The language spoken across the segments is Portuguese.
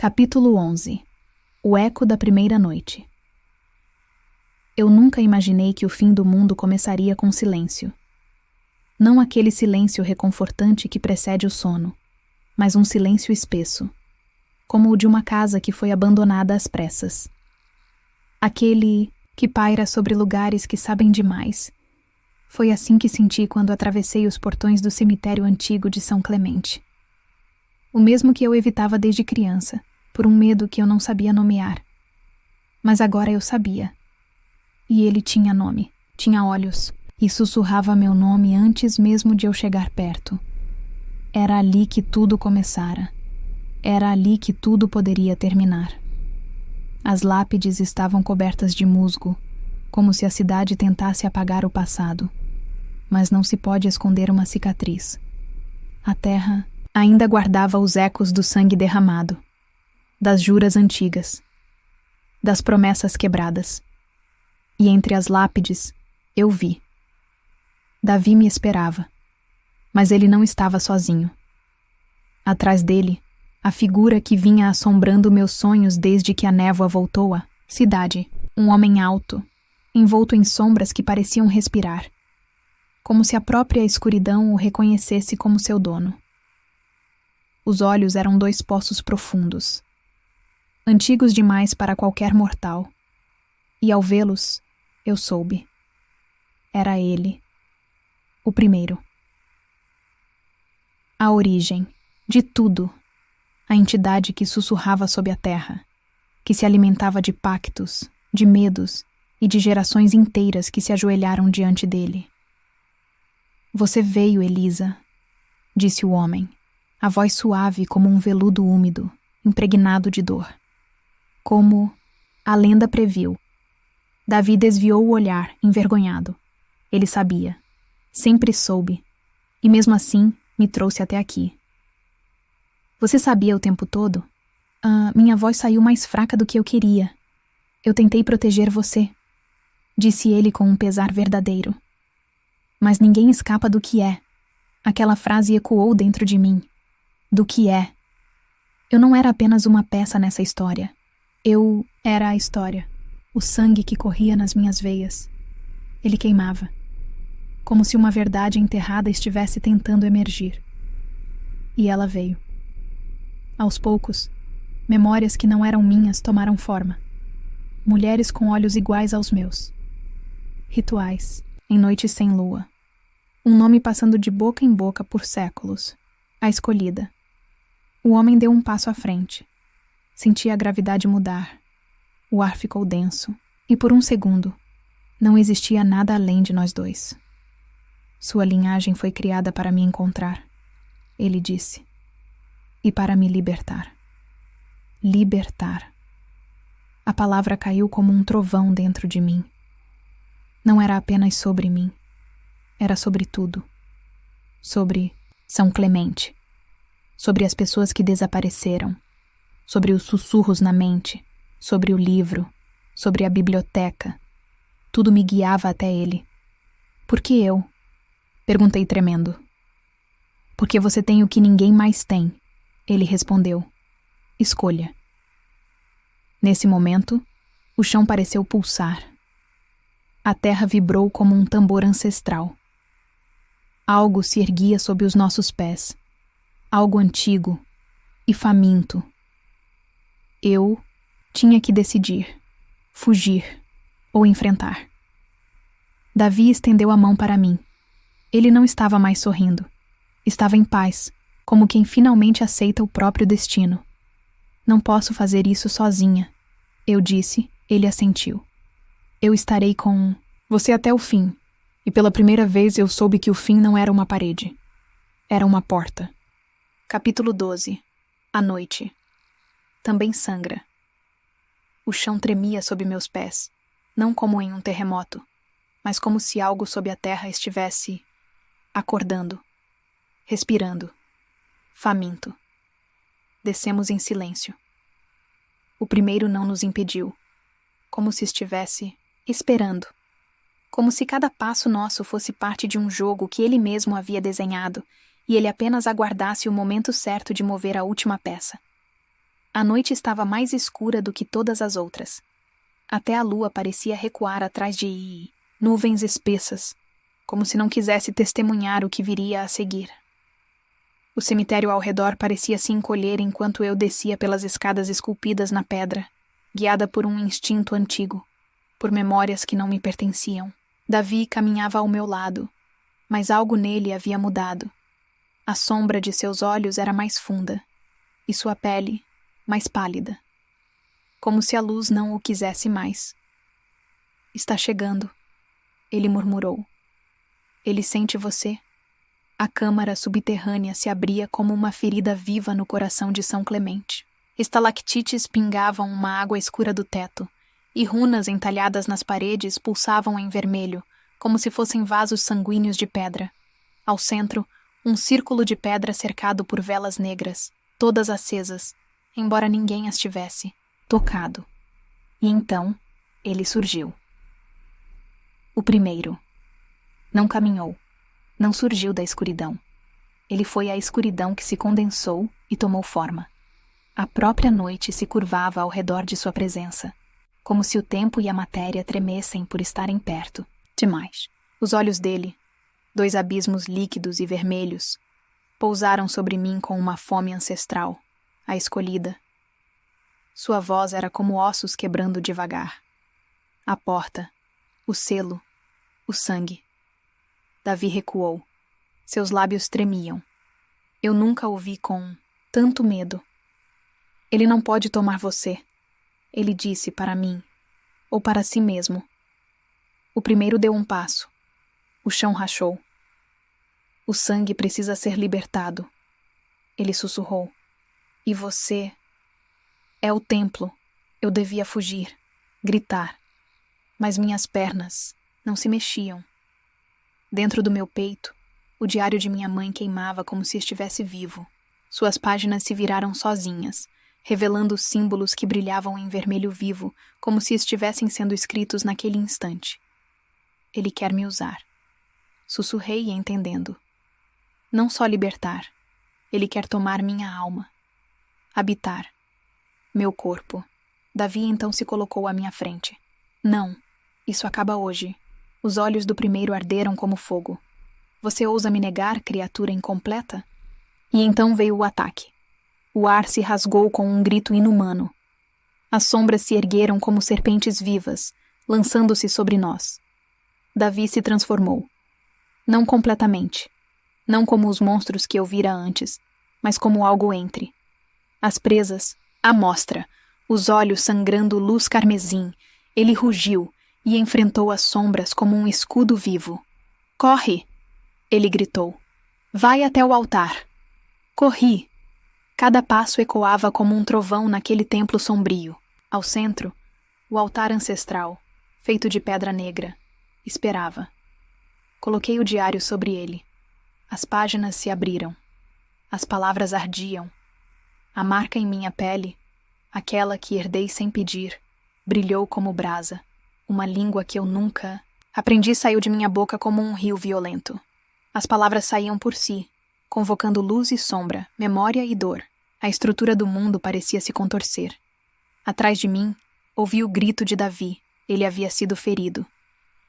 Capítulo 11. O eco da primeira noite. Eu nunca imaginei que o fim do mundo começaria com silêncio. Não aquele silêncio reconfortante que precede o sono, mas um silêncio espesso, como o de uma casa que foi abandonada às pressas. Aquele que paira sobre lugares que sabem demais. Foi assim que senti quando atravessei os portões do cemitério antigo de São Clemente. O mesmo que eu evitava desde criança, por um medo que eu não sabia nomear. Mas agora eu sabia. E ele tinha nome, tinha olhos, e sussurrava meu nome antes mesmo de eu chegar perto. Era ali que tudo começara. Era ali que tudo poderia terminar. As lápides estavam cobertas de musgo, como se a cidade tentasse apagar o passado. Mas não se pode esconder uma cicatriz. A terra ainda guardava os ecos do sangue derramado, das juras antigas, das promessas quebradas. E entre as lápides, eu vi. Davi me esperava, mas ele não estava sozinho. Atrás dele, a figura que vinha assombrando meus sonhos desde que a névoa voltou à cidade, um homem alto, envolto em sombras que pareciam respirar, como se a própria escuridão o reconhecesse como seu dono. Os olhos eram dois poços profundos, antigos demais para qualquer mortal, e ao vê-los, eu soube. Era ele, o primeiro. A origem de tudo, a entidade que sussurrava sob a terra, que se alimentava de pactos, de medos e de gerações inteiras que se ajoelharam diante dele. Você veio, Elisa, disse o homem, a voz suave como um veludo úmido, impregnado de dor. Como a lenda previu, Davi desviou o olhar, envergonhado. Ele sabia, sempre soube, e mesmo assim me trouxe até aqui. Você sabia o tempo todo? Minha voz saiu mais fraca do que eu queria. Eu tentei proteger você, disse ele com um pesar verdadeiro. Mas ninguém escapa do que é. Aquela frase ecoou dentro de mim. Do que é. Eu não era apenas uma peça nessa história. Eu era a história. O sangue que corria nas minhas veias. Ele queimava. Como se uma verdade enterrada estivesse tentando emergir. E ela veio. Aos poucos, memórias que não eram minhas tomaram forma. Mulheres com olhos iguais aos meus. Rituais, em noites sem lua. Um nome passando de boca em boca por séculos. A escolhida. O homem deu um passo à frente. Senti a gravidade mudar. O ar ficou denso, e por um segundo, não existia nada além de nós dois. Sua linhagem foi criada para me encontrar, ele disse, e para me libertar. Libertar. A palavra caiu como um trovão dentro de mim. Não era apenas sobre mim, era sobre tudo. Sobre São Clemente. Sobre as pessoas que desapareceram, sobre os sussurros na mente, sobre o livro, sobre a biblioteca. Tudo me guiava até ele. Por que eu? Perguntei tremendo. Porque você tem o que ninguém mais tem, ele respondeu. Escolha. Nesse momento, o chão pareceu pulsar. A terra vibrou como um tambor ancestral. Algo se erguia sob os nossos pés. Algo antigo e faminto. Eu tinha que decidir, fugir ou enfrentar. Davi estendeu a mão para mim. Ele não estava mais sorrindo. Estava em paz, como quem finalmente aceita o próprio destino. Não posso fazer isso sozinha, eu disse, ele assentiu. Eu estarei com você até o fim, e pela primeira vez eu soube que o fim não era uma parede. Era uma porta. Capítulo 12. A noite. Também sangra. O chão tremia sob meus pés, não como em um terremoto, mas como se algo sob a terra estivesse acordando, respirando, faminto. Descemos em silêncio. O primeiro não nos impediu, como se estivesse esperando, como se cada passo nosso fosse parte de um jogo que ele mesmo havia desenhado, e ele apenas aguardasse o momento certo de mover a última peça. A noite estava mais escura do que todas as outras. Até a lua parecia recuar atrás de nuvens espessas, como se não quisesse testemunhar o que viria a seguir. O cemitério ao redor parecia se encolher enquanto eu descia pelas escadas esculpidas na pedra, guiada por um instinto antigo, por memórias que não me pertenciam. Davi caminhava ao meu lado, mas algo nele havia mudado. A sombra de seus olhos era mais funda, e sua pele mais pálida, como se a luz não o quisesse mais. Está chegando, ele murmurou. Ele sente você. A câmara subterrânea se abria como uma ferida viva no coração de São Clemente. Estalactites pingavam uma água escura do teto, e runas entalhadas nas paredes pulsavam em vermelho, como se fossem vasos sanguíneos de pedra. Ao centro, um círculo de pedra cercado por velas negras, todas acesas, embora ninguém as tivesse tocado. E então, ele surgiu. O primeiro. Não caminhou. Não surgiu da escuridão. Ele foi a escuridão que se condensou e tomou forma. A própria noite se curvava ao redor de sua presença, como se o tempo e a matéria tremessem por estarem perto demais. Os olhos dele, dois abismos líquidos e vermelhos, pousaram sobre mim com uma fome ancestral, a escolhida. Sua voz era como ossos quebrando devagar. A porta, o selo, o sangue. Davi recuou. Seus lábios tremiam. Eu nunca o vi com tanto medo. Ele não pode tomar você, ele disse para mim, ou para si mesmo. O primeiro deu um passo. O chão rachou. O sangue precisa ser libertado. Ele sussurrou. E você... É o templo. Eu devia fugir, gritar. Mas minhas pernas não se mexiam. Dentro do meu peito, o diário de minha mãe queimava como se estivesse vivo. Suas páginas se viraram sozinhas, revelando símbolos que brilhavam em vermelho vivo, como se estivessem sendo escritos naquele instante. Ele quer me usar. Sussurrei entendendo. Não só libertar. Ele quer tomar minha alma. Habitar. Meu corpo. Davi então se colocou à minha frente. Não. Isso acaba hoje. Os olhos do primeiro arderam como fogo. Você ousa me negar, criatura incompleta? E então veio o ataque. O ar se rasgou com um grito inumano. As sombras se ergueram como serpentes vivas, lançando-se sobre nós. Davi se transformou. Não completamente. Não como os monstros que eu vira antes, mas como algo entre. As presas, à mostra, os olhos sangrando luz carmesim, ele rugiu e enfrentou as sombras como um escudo vivo. Corre! Ele gritou. Vai até o altar. Corri. Cada passo ecoava como um trovão naquele templo sombrio. Ao centro, o altar ancestral, feito de pedra negra, esperava. Coloquei o diário sobre ele. As páginas se abriram. As palavras ardiam. A marca em minha pele, aquela que herdei sem pedir, brilhou como brasa. Uma língua que eu nunca... Aprendi saiu de minha boca como um rio violento. As palavras saíam por si, convocando luz e sombra, memória e dor. A estrutura do mundo parecia se contorcer. Atrás de mim, ouvi o grito de Davi. Ele havia sido ferido.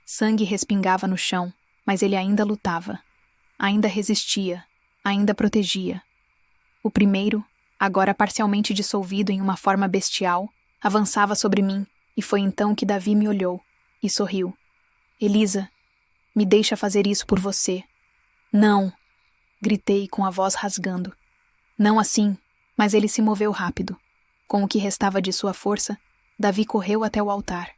Sangue respingava no chão, mas ele ainda lutava. Ainda resistia, ainda protegia. O primeiro, agora parcialmente dissolvido em uma forma bestial, avançava sobre mim, e foi então que Davi me olhou e sorriu. Elisa, me deixa fazer isso por você. Não! Gritei com a voz rasgando. Não assim, mas ele se moveu rápido. Com o que restava de sua força, Davi correu até o altar,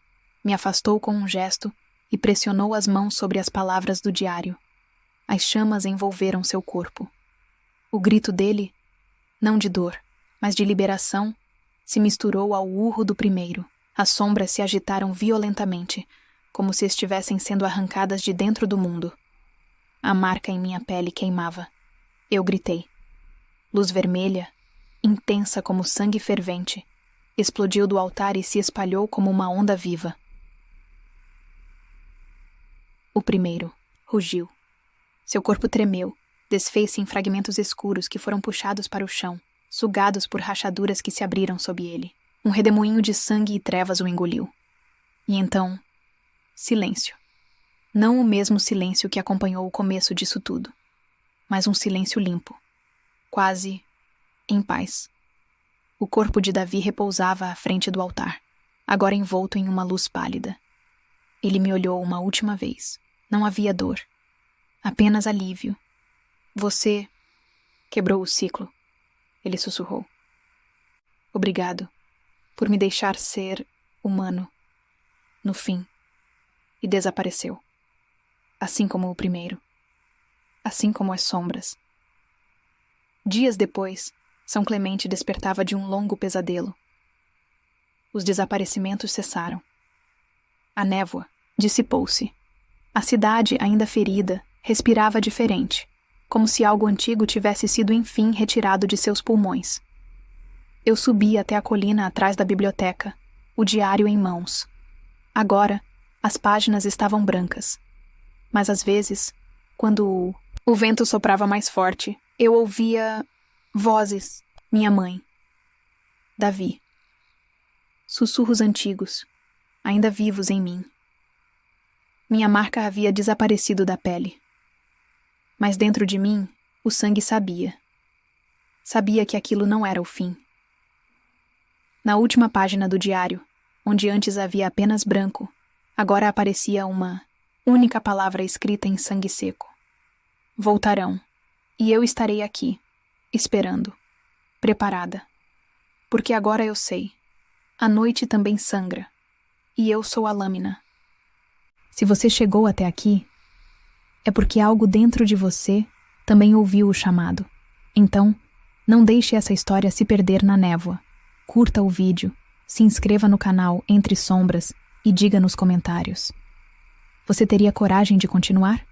me afastou com um gesto e pressionou as mãos sobre as palavras do diário. As chamas envolveram seu corpo. O grito dele, não de dor, mas de liberação, se misturou ao urro do primeiro. As sombras se agitaram violentamente, como se estivessem sendo arrancadas de dentro do mundo. A marca em minha pele queimava. Eu gritei. Luz vermelha, intensa como sangue fervente, explodiu do altar e se espalhou como uma onda viva. O primeiro rugiu. Seu corpo tremeu, desfez-se em fragmentos escuros que foram puxados para o chão. sugados por rachaduras que se abriram sob ele. Um redemoinho de sangue e trevas o engoliu. E então, silêncio. Não o mesmo silêncio que acompanhou o começo disso tudo, mas um silêncio limpo, quase em paz. O corpo de Davi repousava à frente do altar, agora envolto em uma luz pálida. Ele me olhou uma última vez. Não havia dor, apenas alívio. Você quebrou o ciclo, ele sussurrou. Obrigado por me deixar ser humano, no fim. E desapareceu. Assim como o primeiro. Assim como as sombras. Dias depois, São Clemente despertava de um longo pesadelo. Os desaparecimentos cessaram. A névoa dissipou-se. A cidade, ainda ferida, respirava diferente, como se algo antigo tivesse sido enfim retirado de seus pulmões. Eu subi até a colina atrás da biblioteca, o diário em mãos. Agora, as páginas estavam brancas. Mas às vezes, quando o vento soprava mais forte, eu ouvia vozes. Minha mãe. Davi. Sussurros antigos, ainda vivos em mim. Minha marca havia desaparecido da pele. Mas dentro de mim, o sangue sabia. Sabia que aquilo não era o fim. Na última página do diário, onde antes havia apenas branco, agora aparecia uma única palavra escrita em sangue seco. Voltarão, e eu estarei aqui, esperando, preparada. Porque agora eu sei, a noite também sangra, e eu sou a lâmina. Se você chegou até aqui, é porque algo dentro de você também ouviu o chamado. Então, não deixe essa história se perder na névoa. Curta o vídeo, se inscreva no canal Entre Sombras e diga nos comentários. Você teria coragem de continuar?